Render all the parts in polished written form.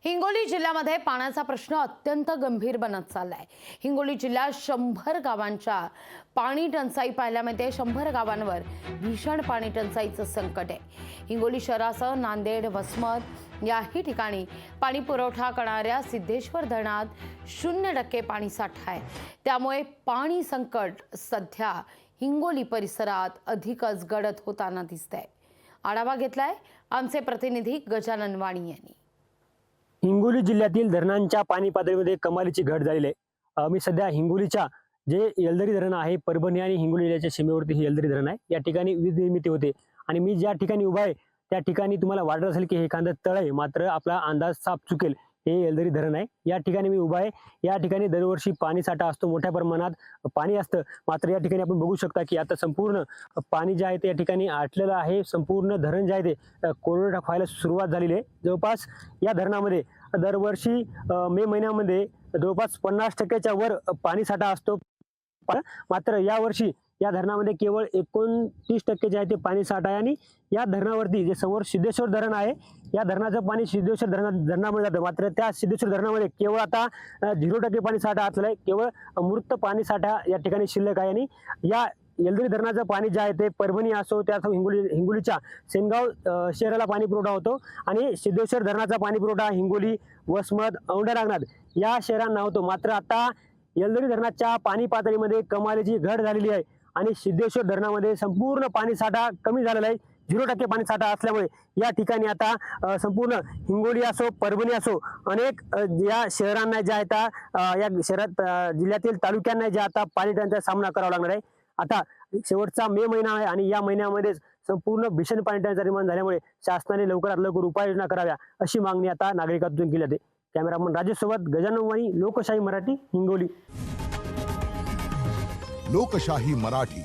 हिंगोली जिल्ह्यामध्ये पाण्याचा प्रश्न अत्यंत गंभीर बनत चाललाय। हिंगोली जिल्ह्यात 100 गावांच्या पाणी टंचाई पाहायला मिळते। 100 गावांवर भीषण पाणी टंचाईचं संकट आहे। हिंगोली शहरासह नांदेड, वसमत याही ठिकाणी पाणी पुरवठा करणाऱ्या सिद्धेश्वर धरणात 0% पाणी साठा आहे। त्यामुळे पाणी संकट सध्या हिंगोली परिसरात अधिकच गडद होताना दिसतंय। आढावा घेतलाय आमचे प्रतिनिधी गजानन वाणी यांनी। हिंगोली जिल्ह्यातील धरणांच्या पाणी पातळीमध्ये कमालीची घट झालेली आहे। मी सध्या हिंगोलीच्या जे येलदरी धरण आहे, परभणी आणि हिंगोली जिल्ह्याच्या सीमेवरती हे येलदरी धरण आहे। या ठिकाणी वीज निर्मिती होते आणि मी ज्या ठिकाणी उभा आहे त्या ठिकाणी तुम्हाला वाटत असेल की हे एखादं तळ आहे, मात्र आपला अंदाज साफ चुकेल। हे येलदरी धरण आहे। या ठिकाणी मी उभा आहे। या ठिकाणी दरवर्षी पाणी साठा असतो, मोठ्या प्रमाणात पाणी असतं, मात्र या ठिकाणी आपण बघू शकता की आता संपूर्ण पाणी जे आहे ते या ठिकाणी आटलेलं आहे। संपूर्ण धरण जे आहे ते कोरडे व्हायला सुरुवात झालेली आहे। जवळपास या धरणामध्ये दरवर्षी मे महिन्यामध्ये जवळपास 50%च्या वर पाणी साठा असतो, मात्र यावर्षी या धरणामध्ये केवळ 29% जे आहे ते पाणी साठा आहे। आणि या धरणावरती जे समोर सिद्धेश्वर धरण आहे, या धरणाचं पाणी सिद्धेश्वर धरणामध्ये जातं, मात्र त्या सिद्धेश्वर धरणामध्ये केवळ आता 0% पाणी साठा असलेला आहे। केवळ मृत पाणी साठा या ठिकाणी शिल्लक आहे। आणि या येलदरी धरणाचं पाणी जे आहे ते परभणी असो त्या हिंगोलीच्या सेनगाव शहराला पाणी पुरवठा होतो आणि सिद्धेश्वर धरणाचा पाणी पुरवठा हिंगोली, वसमत, औंढा नागनाथ या शहरांना होतो। मात्र आता येलदरी धरणाच्या पाणी पातळीमध्ये कमालीची घट झालेली आहे आणि सिद्धेश्वर धरणामध्ये संपूर्ण पाणी साठा कमी झालेला आहे। 0% पाणी साठा असल्यामुळे या ठिकाणी आता संपूर्ण हिंगोली असो, परभणी असो, अनेक या शहरांना ज्या आहेत या शहरात जिल्ह्यातील तालुक्यांना ज्या आता पाणी टंचाईचा सामना करावा लागणार आहे। आता शेवटचा मे महिना आहे आणि या महिन्यामध्ये संपूर्ण भीषण पाणी टंचाई निर्माण झाल्यामुळे शासनाने लवकरात लवकर उपाययोजना कराव्या अशी मागणी आता नागरिकांतून केली जाते। कॅमेरामन राजेश सोबत गजानन वाणी, लोकशाही मराठी, हिंगोली। लोकशाही मराठी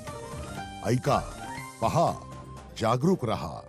ऐका, पहा, जागरूक रहा।